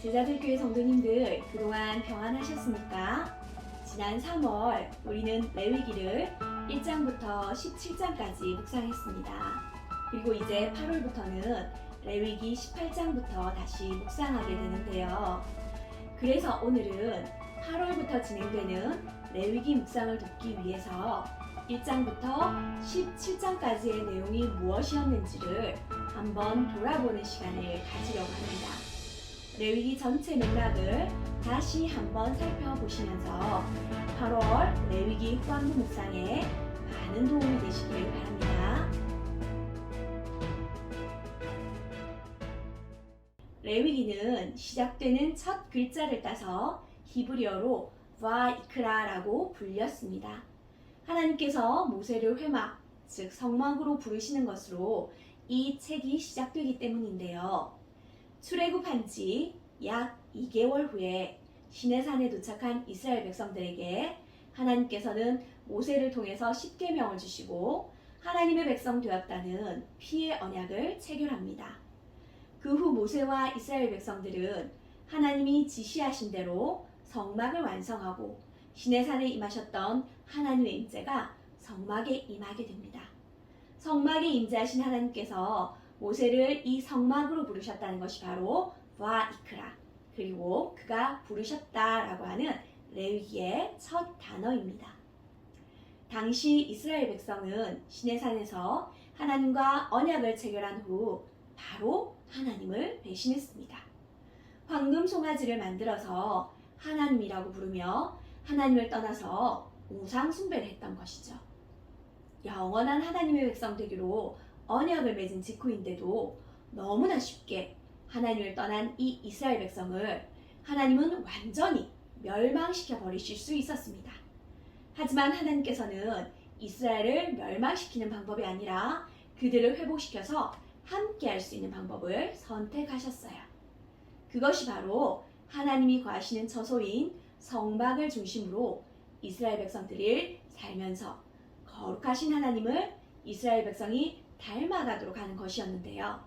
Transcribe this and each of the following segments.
제자들교회 성도님들 그동안 평안하셨습니까? 지난 3월 우리는 레위기를 1장부터 17장까지 묵상했습니다. 그리고 이제 8월부터는 레위기 18장부터 다시 묵상하게 되는데요. 그래서 오늘은 8월부터 진행되는 레위기 묵상을 돕기 위해서 1장부터 17장까지의 내용이 무엇이었는지를 한번 돌아보는 시간을 가지려고 합니다. 레위기 전체 맥락을 다시 한번 살펴보시면서 8월 레위기 후반부 묵상에 많은 도움이 되시길 바랍니다. 레위기는 시작되는 첫 글자를 따서 히브리어로 와이크라라고 불렸습니다. 하나님께서 모세를 회막, 즉 성막으로 부르시는 것으로 이 책이 시작되기 때문인데요. 출애굽한 지 약 2개월 후에 시내산에 도착한 이스라엘 백성들에게 하나님께서는 모세를 통해서 십계명을 주시고 하나님의 백성 되었다는 피의 언약을 체결합니다. 그 후 모세와 이스라엘 백성들은 하나님이 지시하신 대로 성막을 완성하고 시내산에 임하셨던 하나님의 임재가 성막에 임하게 됩니다. 성막에 임재하신 하나님께서 모세를 이 성막으로 부르셨다는 것이 바로 와이크라, 그리고 그가 부르셨다라고 하는 레위기의 첫 단어입니다. 당시 이스라엘 백성은 시내산에서 하나님과 언약을 체결한 후 바로 하나님을 배신했습니다. 황금 송아지를 만들어서 하나님이라고 부르며 하나님을 떠나서 우상 숭배를 했던 것이죠. 영원한 하나님의 백성 되기로 언약을 맺은 직후인데도 너무나 쉽게 하나님을 떠난 이 이스라엘 백성을 하나님은 완전히 멸망시켜 버리실 수 있었습니다. 하지만 하나님께서는 이스라엘을 멸망시키는 방법이 아니라 그들을 회복시켜서 함께 할 수 있는 방법을 선택하셨어요. 그것이 바로 하나님이 거하시는 처소인 성막을 중심으로 이스라엘 백성들이 살면서 거룩하신 하나님을 이스라엘 백성이 닮아가도록 하는 것이었는데요.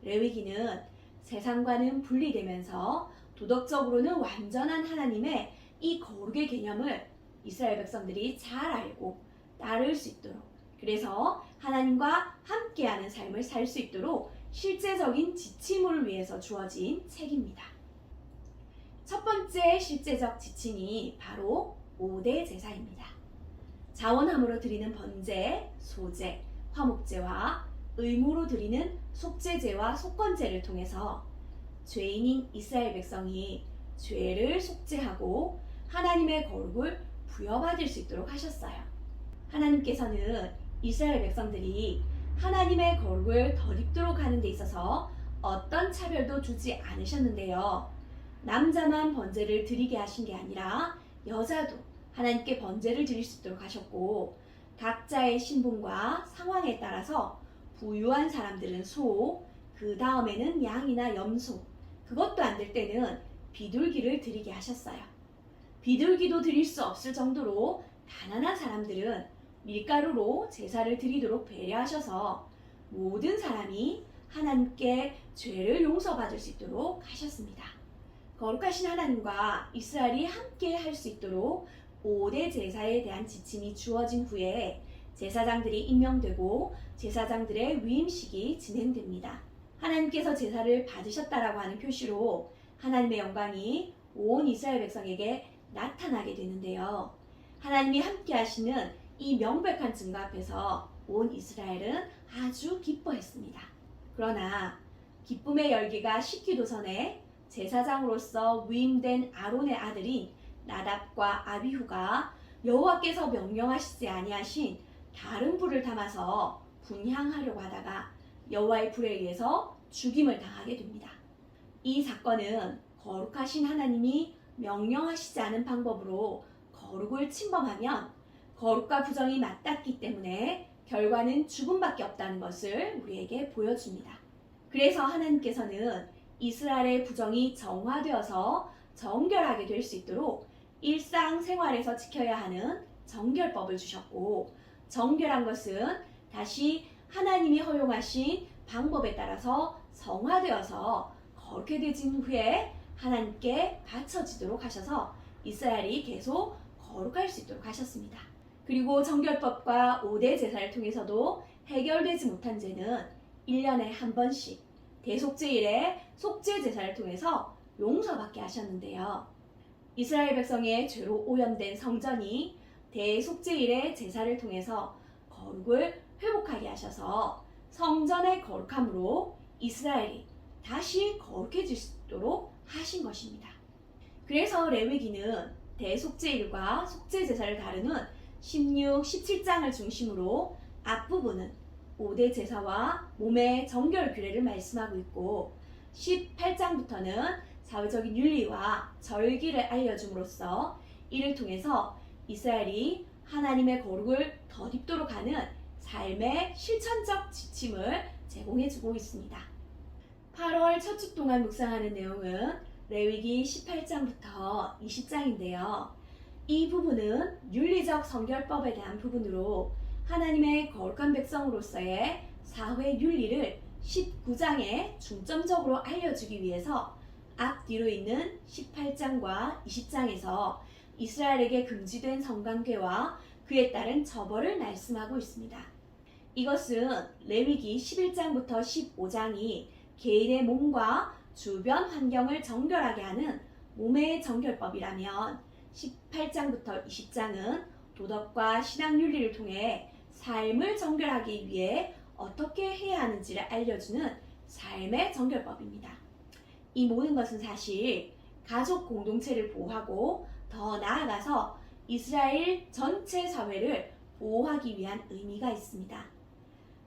레위기는 세상과는 분리되면서 도덕적으로는 완전한 하나님의 이 거룩의 개념을 이스라엘 백성들이 잘 알고 따를 수 있도록, 그래서 하나님과 함께하는 삶을 살 수 있도록 실제적인 지침을 위해서 주어진 책입니다. 첫 번째 실제적 지침이 바로 5대 제사입니다. 자원함으로 드리는 번제, 소제, 화목제와 의무로 드리는 속죄제와 속건제를 통해서 죄인인 이스라엘 백성이 죄를 속죄하고 하나님의 거룩을 부여받을 수 있도록 하셨어요. 하나님께서는 이스라엘 백성들이 하나님의 거룩을 덧입도록 하는 데 있어서 어떤 차별도 주지 않으셨는데요. 남자만 번제를 드리게 하신 게 아니라 여자도 하나님께 번제를 드릴 수 있도록 하셨고, 각자의 신분과 상황에 따라서 부유한 사람들은 소, 그 다음에는 양이나 염소, 그것도 안 될 때는 비둘기를 드리게 하셨어요. 비둘기도 드릴 수 없을 정도로 가난한 사람들은 밀가루로 제사를 드리도록 배려하셔서 모든 사람이 하나님께 죄를 용서받을 수 있도록 하셨습니다. 거룩하신 하나님과 이스라엘이 함께 할 수 있도록 5대 제사에 대한 지침이 주어진 후에 제사장들이 임명되고 제사장들의 위임식이 진행됩니다. 하나님께서 제사를 받으셨다라고 하는 표시로 하나님의 영광이 온 이스라엘 백성에게 나타나게 되는데요. 하나님이 함께 하시는 이 명백한 증거 앞에서 온 이스라엘은 아주 기뻐했습니다. 그러나 기쁨의 열기가 식기도 전에 제사장으로서 위임된 아론의 아들인 나답과 아비후가 여호와께서 명령하시지 아니하신 다른 불을 담아서 분향하려고 하다가 여호와의 불에 의해서 죽임을 당하게 됩니다. 이 사건은 거룩하신 하나님이 명령하시지 않은 방법으로 거룩을 침범하면 거룩과 부정이 맞닿기 때문에 결과는 죽음밖에 없다는 것을 우리에게 보여줍니다. 그래서 하나님께서는 이스라엘의 부정이 정화되어서 정결하게 될 수 있도록 일상생활에서 지켜야 하는 정결법을 주셨고, 정결한 것은 다시 하나님이 허용하신 방법에 따라서 성화되어서 거룩해진 후에 하나님께 바쳐지도록 하셔서 이스라엘이 계속 거룩할 수 있도록 하셨습니다. 그리고 정결법과 5대 제사를 통해서도 해결되지 못한 죄는 1년에 한 번씩 대속죄일의 속죄 제사를 통해서 용서받게 하셨는데요. 이스라엘 백성의 죄로 오염된 성전이 대속죄일의 제사를 통해서 거룩을 회복하게 하셔서 성전의 거룩함으로 이스라엘이 다시 거룩해질 수 있도록 하신 것입니다. 그래서 레위기는 대속죄일과 속죄제사를 다루는 16, 17장을 중심으로 앞부분은 5대 제사와 몸의 정결 규례를 말씀하고 있고 18장부터는 사회적인 윤리와 절기를 알려줌으로써 이를 통해서 이스라엘이 하나님의 거룩을 덧입도록 하는 삶의 실천적 지침을 제공해주고 있습니다. 8월 첫 주 동안 묵상하는 내용은 레위기 18장부터 20장인데요. 이 부분은 윤리적 성결법에 대한 부분으로 하나님의 거룩한 백성으로서의 사회 윤리를 19장에 중점적으로 알려주기 위해서 앞뒤로 있는 18장과 20장에서 이스라엘에게 금지된 성관계와 그에 따른 처벌을 말씀하고 있습니다. 이것은 레위기 11장부터 15장이 개인의 몸과 주변 환경을 정결하게 하는 몸의 정결법이라면 18장부터 20장은 도덕과 신앙 윤리를 통해 삶을 정결하기 위해 어떻게 해야 하는지를 알려주는 삶의 정결법입니다. 이 모든 것은 사실 가족 공동체를 보호하고 더 나아가서 이스라엘 전체 사회를 보호하기 위한 의미가 있습니다.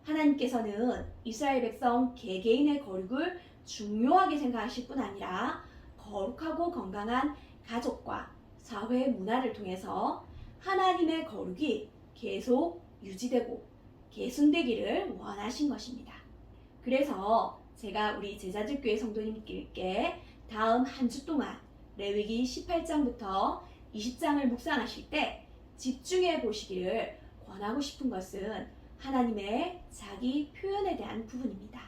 하나님께서는 이스라엘 백성 개개인의 거룩을 중요하게 생각하실 뿐 아니라 거룩하고 건강한 가족과 사회 문화를 통해서 하나님의 거룩이 계속 유지되고 계승되기를 원하신 것입니다. 그래서 제가 우리 제자들교회 성도님들께 다음 한 주 동안 레위기 18장부터 20장을 묵상하실 때 집중해 보시기를 권하고 싶은 것은 하나님의 자기 표현에 대한 부분입니다.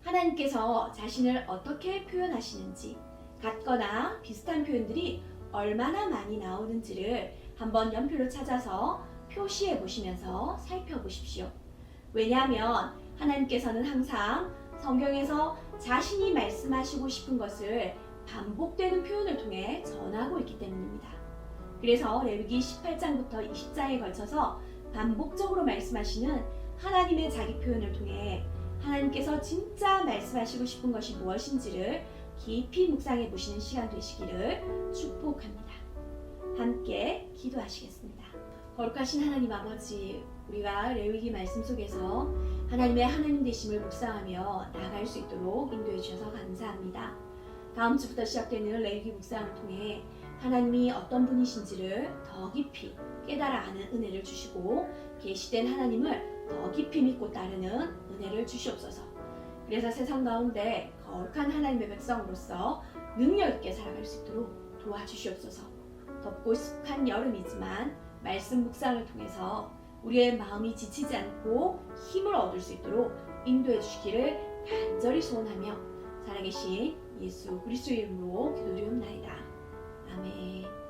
하나님께서 자신을 어떻게 표현하시는지, 같거나 비슷한 표현들이 얼마나 많이 나오는지를 한번 연필로 찾아서 표시해 보시면서 살펴보십시오. 왜냐하면 하나님께서는 항상 성경에서 자신이 말씀하시고 싶은 것을 반복되는 표현을 통해 전하고 있기 때문입니다. 그래서 레위기 18장부터 20장에 걸쳐서 반복적으로 말씀하시는 하나님의 자기 표현을 통해 하나님께서 진짜 말씀하시고 싶은 것이 무엇인지를 깊이 묵상해 보시는 시간 되시기를 축복합니다. 함께 기도하시겠습니다. 거룩하신 하나님 아버지, 우리가 레위기 말씀 속에서 하나님의 하나님 되심을 묵상하며 나아갈 수 있도록 인도해 주셔서 감사합니다. 다음 주부터 시작되는 레위기 묵상을 통해 하나님이 어떤 분이신지를 더 깊이 깨달아 아는 은혜를 주시고 계시된 하나님을 더 깊이 믿고 따르는 은혜를 주시옵소서. 그래서 세상 가운데 거룩한 하나님의 백성으로서 능력 있게 살아갈 수 있도록 도와주시옵소서. 덥고 습한 여름이지만 말씀 묵상을 통해서 우리의 마음이 지치지 않고 힘을 얻을 수 있도록 인도해 주시기를 간절히 소원하며 살아계신 예수 그리스도의 이름으로 기도드리옵나이다. 아멘.